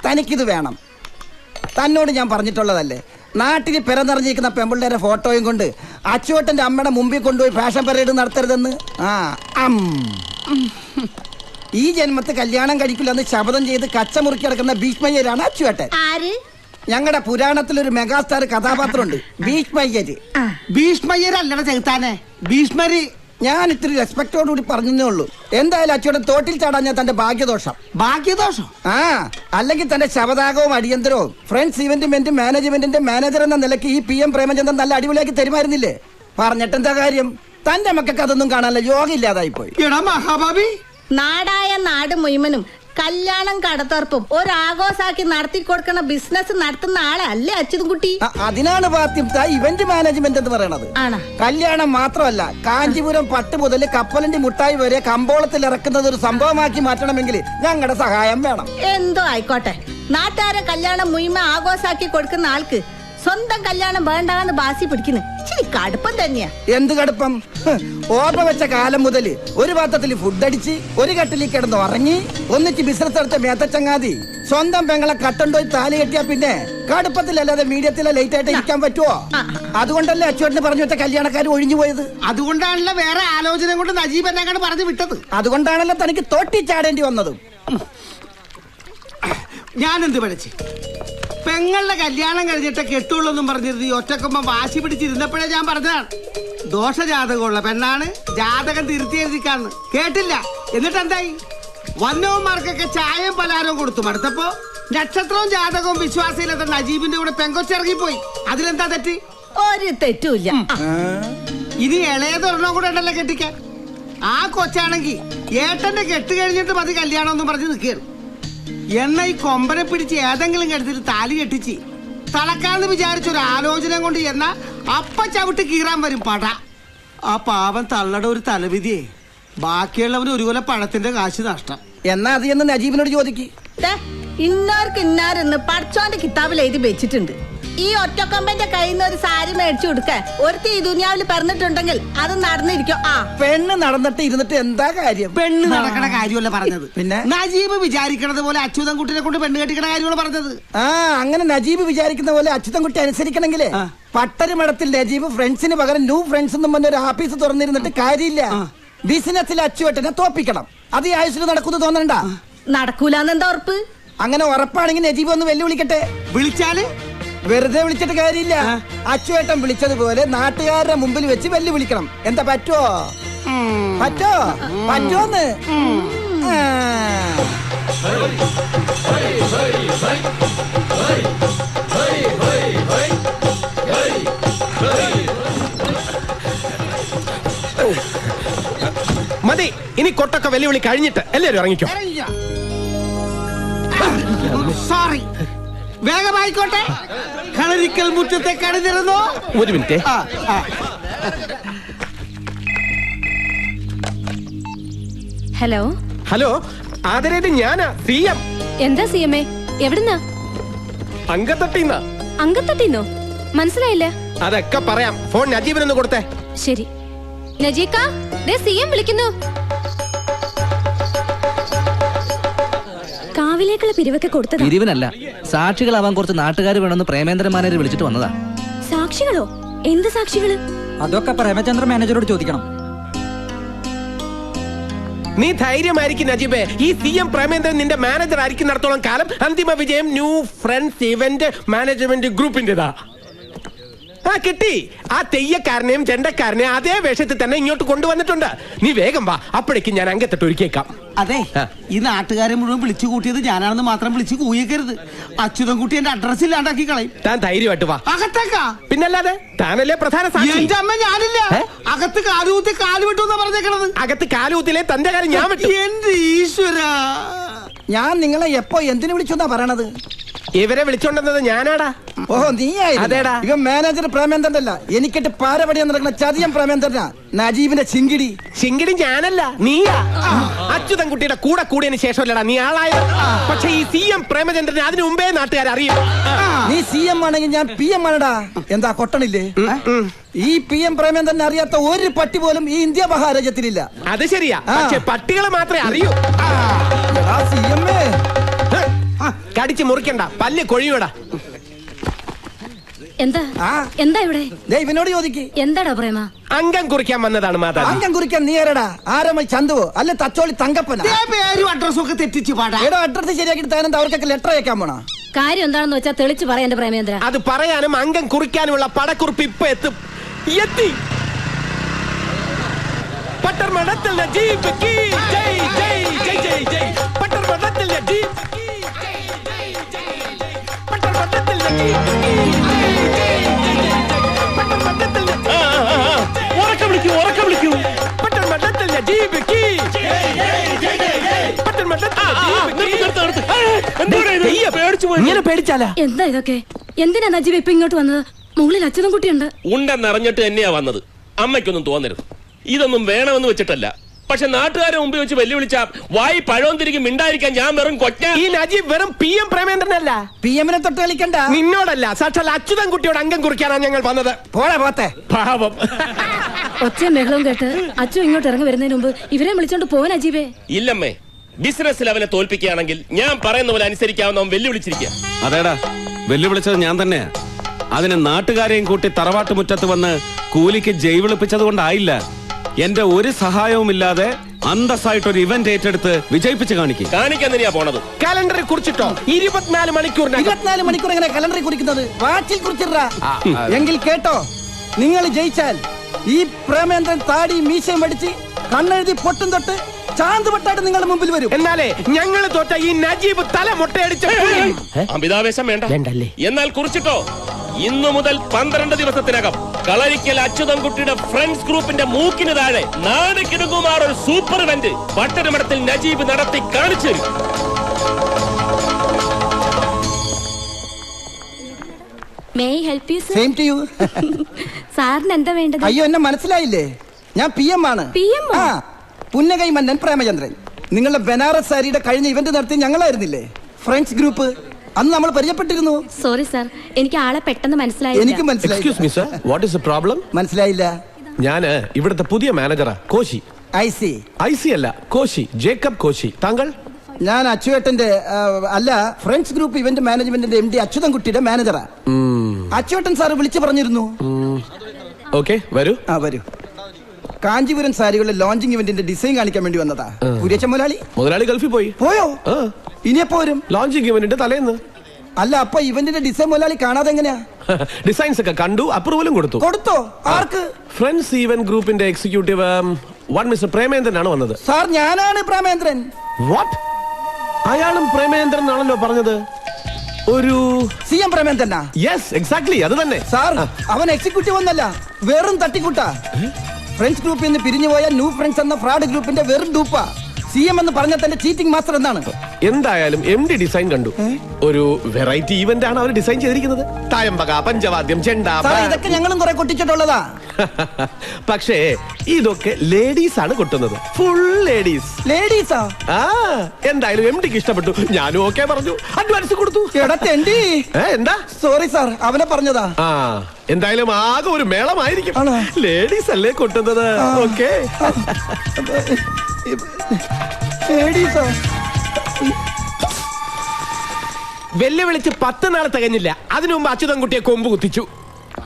തനിക്കിത് വേണം. തന്നോട് ഞാൻ പറഞ്ഞിട്ടുള്ളതല്ലേ, നാട്ടിൽ പിറന്നിറങ്ങിയിരിക്കുന്ന പെമ്പിള്ളേരെ ഫോട്ടോയും കൊണ്ട് അച്ചുവേട്ടന്റെ അമ്മയുടെ മുമ്പിൽ കൊണ്ടുപോയി ഫാഷൻ പരേഡ് നടത്തരുതെന്ന്. ഈ ജന്മത്ത് കല്യാണം കഴിക്കില്ലെന്ന് ശപഥം ചെയ്ത് കച്ചമുറുക്കി കിടക്കുന്ന ഭീഷ്മയ്യരാണ് അച്ചുവേട്ടൻ. ഞങ്ങളുടെ പുരാണത്തിലൊരു മെഗാസ്റ്റാർ കഥാപാത്രമുണ്ട്, ഭീഷ്മയ്യര്. ഭീഷ്മയ്യരല്ലട ചെകുത്താനെ, ഭീഷ്മര്. ഞാൻ ഇത്തിരി റെസ്പെക്ടോടുകൂടി പറഞ്ഞേ ഉള്ളൂ. എന്തായാലും അച്ചുവേട്ടൻ തോട്ടിൽ ചാടാൻ ഞാൻ തന്റെ ഭാഗ്യദോഷം. ഭാഗ്യദോഷം? അല്ലെങ്കിൽ തന്റെ ശവദാഹവും അടിയന്തരവും ഫ്രണ്ട്സ് ഇവന്റ്മെന്റ് മാനേജ്മെന്റിന്റെ മാനേജർ എന്ന നിലയ്ക്ക് ഈ PM പ്രേമചന്ദ്രൻ നല്ല അടിപൊളിയാക്കി തരുമായിരുന്നില്ലേ? പറഞ്ഞിട്ടെന്താ കാര്യം? തന്റെ മക്കൾക്ക് അതൊന്നും കാണാനല്ല, യോഗം ഇല്ലാതായി പോയി. മഹാഭാവി, നാടായ നാട് മുഴുവനും കല്യാണം കടത്തർപ്പും ഒരാഘോഷാക്കി നടത്തി കൊടുക്കണ ബിസിനസ് നടത്തുന്ന ആളല്ലേ അച്യുതൻകുട്ടി. അതിനാണ് പാർട്ടി ഇവന്റ് മാനേജ്മെന്റ് എന്ന് പറയണത്. കല്യാണം മാത്രമല്ല, കാഞ്ചീപുരം പട്ട് മുതൽ കപ്പലണ്ടി മുട്ടായി വരെ കമ്പോളത്തിൽ ഇറക്കുന്നത് ഒരു സംഭവമാക്കി മാറ്റണമെങ്കിൽ ഞങ്ങളുടെ സഹായം വേണം. എന്തോ ആയിക്കോട്ടെ, നാട്ടുകാരെ കല്യാണം മുഴുവൻ ആഘോഷാക്കി കൊടുക്കുന്ന ആൾക്ക് സ്വന്തം കല്യാണം വേണ്ടാന്ന് ബാസി പിടിക്കുന്നു. ഇച്ചിരി കടുപ്പം തന്നെയാ. എന്ത് കടുപ്പം? ഓർമ്മ വെച്ച കാലം മുതൽ ഒരു പാത്രത്തിൽ ഫുഡ് അടിച്ച് ഒരു കട്ടിലിൽ കിടന്ന് ഉറങ്ങി ഒന്നിച്ച് ബിസിനസ് നടത്ത മേത്തച്ചങ്ങാതി സ്വന്തം പെങ്ങളെ കട്ടുണ്ടോയി താലി കെട്ടിയാ പിന്നെ കടുപ്പത്തിലല്ലാതെ മീഡിയത്തിലെ ലേറ്റ് ആയിട്ട് ഇരിക്കാൻ പറ്റുമോ? അതുകൊണ്ടല്ലേ അച്ചുവേട്ടന് പറഞ്ഞു വെച്ച കല്യാണക്കാർ ഒഴിഞ്ഞു പോയത്. അതുകൊണ്ടാണല്ലോ വേറെ ആലോചന കൊണ്ട് നജീബ് എന്നെ പറഞ്ഞു വിട്ടത്. അതുകൊണ്ടാണല്ലോ തനിക്ക് തോട്ടി ചാടേണ്ടി വന്നതും. ഞാനെന്ത് പഠിച്ച് പെങ്ങളുടെ കല്യാണം കഴിഞ്ഞിട്ട് കെട്ടുള്ളൂ എന്നും പറഞ്ഞിരുന്നു. ഈ ഒറ്റക്കൊമ്പം വാശി പിടിച്ചിരുന്നപ്പോഴേ ഞാൻ പറഞ്ഞതാണ്, ദോഷജാതകമുള്ള പെണ്ണാണ്, ജാതകം തിരുത്തി എഴുതിക്കാന്ന്. കേട്ടില്ല. എന്നിട്ട് എന്തായി? വന്നവന്മാർക്കൊക്കെ ചായയും പലഹാരവും കൊടുത്തു മടുത്തപ്പോ നക്ഷത്രവും ജാതകവും വിശ്വാസയിലെത്ത നജീബിന്റെ കൂടെ പെങ്കൊച്ചിറങ്ങിപ്പോയി. അതിലെന്താ തെറ്റ്? ഒരു തെറ്റുമില്ല. ഇനി ഇളയതൊരെണ്ണം കൂടെ ഉണ്ടല്ലോ കെട്ടിക്കാൻ. ആ കൊച്ചാണെങ്കിൽ ഏട്ടന്റെ കെട്ട് കഴിഞ്ഞിട്ട് മതി കല്യാണം ഒന്നും പറഞ്ഞ് നിൽക്കുകയാണ്. എന്ന ഈ കൊമ്പനെ പിടിച്ച് ഏതെങ്കിലും കരുത്തിൽ താലി കെട്ടിച്ച് തളക്കാന്ന് വിചാരിച്ചൊരു ആലോചന കൊണ്ട് എന്നാ അപ്പ ചവിട്ട് കീറാൻ വരും പട. ആ പാവം തള്ളയുടെ ഒരു തലവിധിയെ ബാക്കിയുള്ളവന് ഒരു കൊല പഴത്തിന്റെ കാശ് നഷ്ടം. എന്നാ അത് എന്ന് നജീബിനോട് ചോദിക്ക്. ഇന്നാർക്ക് ഇന്നാരെന്ന് പഠിച്ചോന്റെ കിതാബിൽ എഴുതി വെച്ചിട്ടുണ്ട്. ഈ ഒറ്റക്കൊമ്പന്റെ കയ്യിൽ നിന്ന് ഒരു സാരി മേടിച്ചു കൊടുക്കാൻ ഒരുത്തി ഈ ദുനിയാവിൽ പറഞ്ഞിട്ടുണ്ടെങ്കിൽ അത് നടന്നിരിക്കും. പെണ്ണ് നടന്നിട്ട് ഇരുന്നിട്ട് എന്താ കാര്യം? പെണ്ണ് നടക്കണ കാര്യമല്ല പറഞ്ഞത്. പിന്നെ നജീബ് വിചാരിക്കണത് പോലെ അച്യുതൻകുട്ടിനെ കൊണ്ട് പെണ്ണ് കെട്ടിക്കണ കാര്യമാണ് പറഞ്ഞത്. അങ്ങനെ നജീബ് വിചാരിക്കുന്ന പോലെ അച്യുതൻകുട്ടി അനുസരിക്കണമെങ്കിലേ പട്ടരി മഠത്തിൽ നജീബ് ഫ്രണ്ട്സിന് പകരം ന്യൂ ഫ്രണ്ട്സ് എന്നും പറഞ്ഞ ഒരു ആഫീസ് തുറന്നിരുന്നിട്ട് കാര്യമില്ല. ബിസിനസ്സിൽ അച്ചുവേട്ടനെ തോപ്പിക്കണം. അത് ഈ ആയുസിൽ നടക്കുന്നു തോന്നണ്ട. നടക്കൂലെന്ന് എന്താ ഉറപ്പ്? അങ്ങനെ ഉറപ്പാണെങ്കിൽ നജീബ് ഒന്ന് വെല്ലുവിളിക്കട്ടെ. വിളിച്ചാല് വെറുതെ വിളിച്ചിട്ട് കാര്യമില്ല. അച്ചുവേട്ടൻ വിളിച്ചതുപോലെ നാട്ടുകാരുടെ മുമ്പിൽ വെച്ച് വെല്ലുവിളിക്കണം. എന്താ പറ്റുമോ? പറ്റുമോന്ന്? മതി, ഇനി കൊട്ടൊക്കെ വെല്ലുവിളി കഴിഞ്ഞിട്ട് എല്ലാവരും ഇറങ്ങിക്കോ. സോറി, വേഗമായിക്കോട്ടെ. കളരിക്കൽ മുറ്റത്തെ കണിതിരുന്നോ? ഒരു മിനിറ്റ്. ഹലോ ഹലോ, ആദരേത് ഞാനാ, CM. എന്താ CM? എവിടുന്നാ? അങ്കത്തട്ടിന്നാ. അങ്കത്തട്ടിന്നോ? മനസ്സിലായില്ല. അതൊക്കെ പറയാം. ഫോൺ നജീബിനൊന്ന് കൊടുത്തേ. ശരി. നജീക്ക, CM വിളിക്കുന്നു. കാവിലേക്കുള്ള പിരിവൊക്കെ കൊടുത്തത്? പിരിവിനല്ല, സാക്ഷികളാവാൻ കുറച്ച് നാട്ടുകാർ വേണമെന്ന് പ്രേമേന്ദ്രൻ മാനേജർ വിളിച്ചിട്ട് വന്നതാ. സാക്ഷികളോ? എന്ത് സാക്ഷികള്? അതൊക്കെ പ്രേമചന്ദ്ര മാനേജറോട് ചോദിക്കണം. നീ ധൈര്യമായിരിക്കും നജീബേ. ഈ CM പ്രേമേന്ദ്രൻ നിന്റെ മാനേജർ ആയിരിക്കും നടത്തോളം കാലം അന്തിമ വിജയം ന്യൂ ഫ്രണ്ട്സ് ഇവന്റ് മാനേജ്മെന്റ് ഗ്രൂപ്പിന്റെതാ. കിട്ടി. ആ തെയ്യക്കാരനെയും ചെണ്ടക്കാരനെയും അതേ വേഷത്തിൽ തന്നെ ഇങ്ങോട്ട് കൊണ്ടുവന്നിട്ടുണ്ട്. നീ വേഗം വാ, അപ്പോഴേക്കും ഞാൻ അങ്കത്തിട്ട് ഒരുക്കിയേക്കാം. അതെ, ഈ നാട്ടുകാരെ മുഴുവൻ വിളിച്ചു കൂട്ടിയത് ഞാനാണെന്ന് മാത്രം വിളിച്ച് കൂയിക്കരുത്. അച്യുതൻകുട്ടി എന്റെ അഡ്രസ് ഇല്ലാണ്ടാക്കി കളയും. താൻ ധൈര്യമായിട്ട് വാ. അകത്തേക്കാ? പിന്നല്ലാതെ, താനല്ലേ പ്രധാന സാക്ഷി. എന്റെ അമ്മ ഞാനില്ല. അകത്ത് കാലുകുത്തി കാല് വിട്ടു എന്നാ പറഞ്ഞേക്കണത്. അകത്ത് കാലുകുത്തിലെ തന്റെ കാര്യം ഞാൻ വിട്ടു. എന്റെ ഈശ്വര, ഞാൻ നിങ്ങളെ എപ്പോ എന്തിനു വിളിച്ചു എന്നാ പറയണത്? ഇവരെ വിളിച്ചോണ്ടെന്നത് ഞാനാടാ. ഓഹോ, നീയായിരുന്നു. അതേടാ. ഇവൻ മാനേജർ പ്രേമേന്ദ്രനല്ല, എനിക്കിട്ട് പാരപടിയാൻ നടക്കുന്ന ചതിയം പ്രേമേന്ദ്രനാ. നജീബിന്റെ ചിങ്കിടി. ചിങ്കിടി ഞാനല്ല, നീയാ. അച്യുതൻകുട്ടിയുടെ കൂടെ കൂടിയതിനു ശേഷമല്ലടാ നീ ആളായത്. പക്ഷെ ഈ CM പ്രേമചന്ദ്രനെ അതിനു മുമ്പേ നാട്ടുകാർ അറിയും. നീ CM ആണെങ്കിൽ ഞാൻ PM ആണടാ. എന്താ കൊട്ടണില്ലേ? ഈ PM പ്രേമേന്ദ്രനെ അറിയാത്ത ഒരു പട്ടി പോലും ഈ ഇന്ത്യ മഹാരാജ്യത്തിലില്ല. അത് ശരിയാ, പക്ഷെ പട്ടികളെ മാത്രമേ അറിയൂ. CM കടിച്ച് മുറിക്കണ്ട, പല്ല് കൊഴിയൂടാ. എന്താ ആ. എന്താ ഇവിടെ ദേ ഇവനോട് ചോദിക്ക്. എന്താടാ പ്രേമ? അംഗം കുറിക്കാൻ വന്നതാണ് മാതാജി. അംഗം കുറിക്കാൻ നീ ആരടാ? ആരമ്മ ചന്തുവോ അല്ലെ തച്ചോളി തങ്കപ്പനാ? ദേ പേരും അഡ്രസ്സും ഒക്കെ തെറ്റിച്ച് പാടാ. എടോ അഡ്രസ് ശരിയാക്കി താനെന്താ അവർക്കൊക്കെ ലെറ്റർ അയക്കാൻ പോണോ? കാര്യം എന്താണെന്ന് വെച്ചാ തെളിച്ചു പറയാ എന്റെ പ്രേമേന്ദ്ര. അത് പറയാനും അംഗം കുറിക്കാനുമുള്ള പടക്കുറിപ്പ് ഇപ്പൊ എത്തി. പട്ടർമഠത്തിൽ നജീബ് കീ ജയ് ജയ് ജയ് ജയ് ജയ്. പട്ടർമഠത്തിൽ നജീബ് കീ ജയ് ജയ് ജയ് ജയ്. പട്ടർമഠത്തിൽ നജീബ് കീ ജയ് ജയ് ജയ് ജയ്. പട്ടർമഠത്തിൽ ഉറക്കം വിളിക്കൂ. പട്ടർമഠത്തിൽ നജീബ് കീ ജയ് ജയ് ജയ് ജയ്. പട്ടർമഠത്തിൽ ഇങ്ങനെ പേടിച്ചാലാ? എന്താ ഇതൊക്കെ? എന്തിനാ നജീബ് ഇപ്പൊ ഇങ്ങോട്ട് വന്നത്? മുകളിൽ അച്ഛനും കുട്ടിയുണ്ട്. ഉണ്ടെന്നറിഞ്ഞിട്ട് തന്നെയാ വന്നത്. അമ്മയ്ക്കൊന്നും തോന്നരുത്, ഇതൊന്നും വേണമെന്ന് വെച്ചിട്ടല്ല. പക്ഷെ നാട്ടുകാരെ മുമ്പിൽ വെച്ച് വെല്ലുവിളിച്ച വായി പഴവും തിരികെ മിണ്ടായിരിക്കാൻ ഞാൻ വെറും കൊച്ച. ഈ നജീബ് വെറും PM പ്രേമേന്ദ്രനല്ല. PM-നെ തൊട്ട് കളിക്കണ്ട. നിന്നോടല്ല, സാക്ഷാൽ അച്യുതൻ കുട്ടിയോട് അംഗം കുറിക്കാനാണ് ഞങ്ങൾ വന്നത്. പോളെ പോത്തെ. പാവം. ഒച്ചയും ബഹളവും കേട്ട് അച്ഛൻ ഇങ്ങോട്ട് ഇറങ്ങി വരുന്നതിന് മുമ്പ് ഇവരെ വിളിച്ചോണ്ട് പോവാൻ അജീബേ. ഇല്ലമ്മേ, ബിസിനസ്സിൽ അവനെ തോൽപ്പിക്കുകയാണെങ്കിൽ ഞാൻ പറയുന്ന പോലെ അനുസരിക്കാവുന്ന അവൻ വെല്ലുവിളിച്ചിരിക്കുക. അതേടാ, വെല്ലുവിളിച്ചത് ഞാൻ തന്നെയാ. അതിന് നാട്ടുകാരെയും കൂട്ടി തറവാട്ട് മുറ്റത്ത് വന്ന് കൂലിക്ക് ജയ് വിളിപ്പിച്ചത് കൊണ്ടായില്ല. എന്റെ ഒരു സഹായവുമില്ലാതെ അന്തസ്സായിട്ടൊരു ഇവന്റ് ഏറ്റെടുത്ത് വിജയിപ്പിച്ച് കാണിക്കാൻ തന്നെയാ പോണത്. കാലണ്ടറിൽ കുറിച്ചിട്ടോ 24 മണിക്കൂറിനകം. 24 മണിക്കൂർ എങ്ങനെ കലണ്ടറിൽ കുറിക്കുന്നത്? വാച്ചിൽ കുറിച്ചിട്ടാ. എങ്കിൽ കേട്ടോ, നിങ്ങൾ ജയിച്ചാൽ ഈ പ്രേമേന്ദ്രൻ താടി മീശയും വടിച്ച് കണ്ണെഴുതി പൊട്ടും തൊട്ട് ചാന്ത് പൊട്ടായിട്ട് നിങ്ങളുടെ മുമ്പിൽ വരും. എന്നാലേ ഞങ്ങൾ തോറ്റ ഈ നജീബ് തല മുട്ടയടിച്ച അമിതാവേശം വേണ്ട. വേണ്ടല്ലേ? എന്നാൽ കുറിച്ചിട്ടോ, ഇന്നു മുതൽ 12 ദിവസത്തിനകം കളരിക്കൽ അച്യുതൻകുട്ടിയുടെ ഫ്രണ്ട്സ് ഗ്രൂപ്പിന്റെ മൂക്കിന് താഴെ നാട് കിടുങ്ങുമാർ ഒരു സൂപ്പർ ഇവന്റ് പട്ടണമഠത്തിൽ നജീബ് നടത്തി കാണിച്ചു തരും. May I help you sir? Same to you. സാറിന് എന്താ വേണ്ടത്? അയ്യോ, എന്നെ മനസ്സിലായില്ലേ? ഞാൻ PM ആണ്. PM ഓ? ആ, പുന്നകൈ മന്നൻ പ്രേമചന്ദ്രൻ. നിങ്ങളുടെ ബനാറസ് സാരിയുടെ കഴിഞ്ഞ ഇവന്റ് നടത്തി ഞങ്ങളായിരുന്നില്ലേ ഫ്രണ്ട്സ് ഗ്രൂപ്പ്? അന്ന് നമ്മൾ പരിചയപ്പെട്ടിരുന്നു. സോറി സാർ, എനിക്ക് ആളെ പെട്ടെന്ന് മനസ്സിലായില്ല. എനിക്ക് മനസ്സിലായി. Excuse me sir, what is the problem? മനസ്സിലായില്ല. ഞാൻ ഇവിടുത്തെ പുതിയ മാനേജറാ, കോശി. I see. അല്ല, കോശി, ജേക്കബ് കോശി. താങ്കൾ? ഞാൻ അച്ചുവേട്ടന്റെ അല്ല, ഫ്രണ്ട്സ് ഗ്രൂപ്പ് ഇവന്റ് മാനേജ്മെന്റിന്റെ MD അച്യുതൻകുട്ടിയുടെ മാനേജറാ. അച്ചുവേട്ടൻ സാറ് വിളിച്ചു പറഞ്ഞിരുന്നു. ഓക്കെ, വരൂ. ആ വരൂ. കാഞ്ചീപുരം സാരികളുടെ ലോഞ്ചിങ് ഇവന്റിന്റെ ഡിസൈൻ കാണിക്കാൻ വേണ്ടി വന്നതാ. കുര്യച്ച മുതലാളി ഗൾഫിൽ പോയി. പോയോ? ഇനിയെപ്പോ വരും? ലോഞ്ചിങ് ഇവന്റിന്റെ തലേന്ന്. അല്ല, അപ്പൊ ഇവന്റിന്റെ ഡിസൈൻ മുതലാളി കാണാതെ എങ്ങനെയാ? ഡിസൈൻസ് ഒക്കെ കണ്ടു, അപ്രൂവലും കൊടുത്തോ? ആർക്ക്? ഫ്രണ്ട്സ് ഈവന്റ് ഗ്രൂപ്പിന്റെ എക്സിക്യൂട്ടീവ് മിസ്റ്റർ പ്രേമേന്ദ്രൻ ആണ് വന്നത്. സാർ, ഞാനാണ് പ്രേമേന്ദ്രൻ. വാട്ട്? അയാളും പ്രേമേന്ദ്രൻ ആണല്ലോ പറഞ്ഞത്. ഒരു CM പ്രേമേന്ദ്രനാ? യെസ്, എക്സാക്ട്ലി, അത് തന്നെ. സാർ, അവൻ എക്സിക്യൂട്ടീവ് ഒന്നല്ല, വെറും തട്ടിക്കൂട്ടാ. ഫ്രണ്ട്സ് ഗ്രൂപ്പിൽ നിന്ന് പിരിഞ്ഞുപോയ ന്യൂ ഫ്രണ്ട്സ് എന്ന ഫ്രോഡ് ഗ്രൂപ്പിന്റെ വെറും ഡൂപ്പാ. CM എന്ന് പറഞ്ഞ തന്റെ ചീറ്റിംഗ് മാസ്റ്റർ എന്നാണ്. എന്തായാലും MD ഡിസൈൻ കണ്ടു. ഒരു വെറൈറ്റി ഈവന്റ് ആണ് അവർ ഡിസൈൻ ചെയ്തിരിക്കുന്നത്. തായമ്പക, പഞ്ചവാദ്യം, ചെണ്ട. ഇതൊക്കെ ഞങ്ങളും കുറെ കൊട്ടിച്ചിട്ടുള്ളതാ. പക്ഷേ ഇതൊക്കെ ലേഡീസ് ആണ് കൊട്ടുന്നത്. Full ladies. ലേഡീസാ? ആ, എന്തായാലും MDക്ക് ഇഷ്ടപ്പെട്ടു. ഞാനും ഓക്കെ പറഞ്ഞു, അഡ്വാൻസ് കൊടുത്തു. എടത്തേണ്ടി. എന്താ? സോറി സാർ, അവനെ പറഞ്ഞതാ. ആ, എന്തായാലും ആകെ ഒരു മേളമായിരിക്കും. ആണോ? ലേഡീസ് അല്ലേ കൊട്ടുന്നത്. ഓക്കെ. ലേഡീസാ? വെല്ലുവിളിച്ച് 10 നാൾ തികഞ്ഞില്ല. അതിനു മുമ്പ് അച്യുതൻകുട്ടിയെ കൊമ്പ് കുത്തിച്ചു.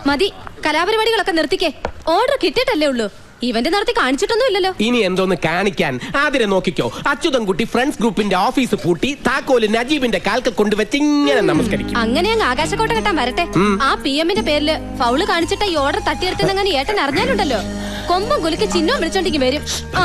മതി, കലാപരിപാടികളൊക്കെ നിർത്തിക്കേ. ഓർഡർ കിട്ടിയിട്ടല്ലേ ഉള്ളൂ. ഇവന്റ് നടത്തി കാണിച്ചിട്ടൊന്നും ഇല്ലല്ലോ. ഇനി എന്തോന്ന് കാണിക്കാൻ? ആതിരെ നോക്കിക്കോ. അച്യുതൻകുട്ടി ഫ്രണ്ട്സ് ഗ്രൂപ്പിന്റെ ഓഫീസ് പൂട്ടി താക്കോല് നജീബിന്റെ കാൽക്ക് കൊണ്ടുവച്ച് ഇങ്ങനെ നമസ്കരിക്കും. അങ്ങനെ അങ്ങ് ആകാശക്കോട്ട കെട്ടാൻ വരട്ടെ. ആ PM-ന്റെ പേരില് ഫൗള് കാണിച്ചിട്ട ഈ ഓർഡർ തട്ടിയെടുത്തെന്നങ്ങനെ ഏട്ടൻ അറിഞ്ഞാലുണ്ടല്ലോ, കൊമ്പും കുലുക്കി ചിഹ്നവും വിളിച്ചോണ്ടിരിക്കും വരും. ആ,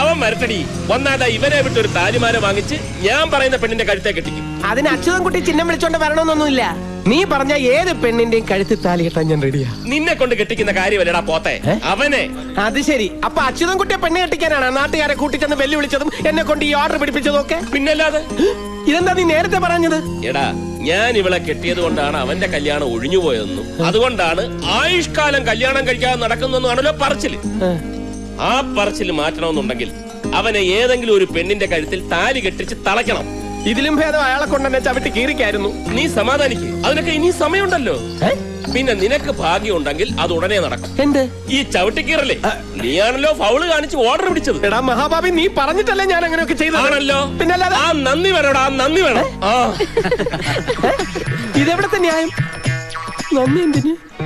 അവൻ വരട്ടടി. ഒന്നാമതാ ഇവരെ വിട്ടൊരു താലിമാല വാങ്ങിച്ച് ഞാൻ പറയുന്ന പെണ്ണിന്റെ കഴുത്തെ കെട്ടിക്കും. അതിന് അച്യുതൻകുട്ടി ചിഹ്നം വിളിച്ചോണ്ട് വരണമെന്നൊന്നുമില്ല. നീ പറഞ്ഞ ഏത് പെണ്ണിന്റെയും കഴുത്തിൽ താലി കെട്ടാൻ ഞാൻ റെഡിയാ. നിന്നെ കൊണ്ട് കെട്ടിക്കുന്ന കാര്യമല്ലടാ പോത്തെ, അവനെ. അത് ശരി. അപ്പൊ അച്യുതൻകുട്ടിയെ പെണ്ണ് കെട്ടിക്കാനാണ് നാട്ടുകാരെ കൂട്ടിച്ചെന്ന് വെല്ലുവിളിച്ചതും എന്നെ കൊണ്ട് ഈ ഓർഡർ പിടിപ്പിച്ചതും ഒക്കെ? പിന്നല്ലാതെ. ഇതെന്താ നീ നേരത്തെ പറഞ്ഞത്? എടാ, ഞാൻ ഇവളെ കെട്ടിയത് കൊണ്ടാണ് അവന്റെ കല്യാണം ഒഴിഞ്ഞുപോയതെന്നും അതുകൊണ്ടാണ് ആയുഷ്കാലം കല്യാണം കഴിക്കാതെ നടക്കുന്നതെന്നാണല്ലോ പറച്ചില്. ആ പറച്ചില് മാറ്റണമെന്നുണ്ടെങ്കിൽ അവനെ ഏതെങ്കിലും ഒരു പെണ്ണിന്റെ കഴുത്തിൽ താലി കെട്ടിച്ച് തളയ്ക്കണം. ഇതിലും ഭേദം അയാളെ കൊണ്ടെന്നെ ചവിട്ടി കീറിക്കായിരുന്നു. നീ സമാധാനിക്ക്, അതിനൊക്കെ ഇനി സമയമുണ്ടല്ലോ. പിന്നെ നിനക്ക് ഭാഗ്യം ഉണ്ടെങ്കിൽ അത് ഉടനെ നടക്കും. എന്ത്? ഈ ചവിട്ടിക്കീറല്ലേ, നീയാണല്ലോ ഫൗള് കാണിച്ച് ഓർഡർ പിടിച്ചത്. എടാ മഹാഭാവി, നീ പറഞ്ഞിട്ടല്ലേ ഞാൻ അങ്ങനെയൊക്കെ ചെയ്തതാണല്ലോ. പിന്നല്ലാതെ ആ നന്ദി വേണോടാ, ആ നന്ദി വേണം. ഇതെവിടത്തെ ന്യായം? നന്ദി എന്തിന്?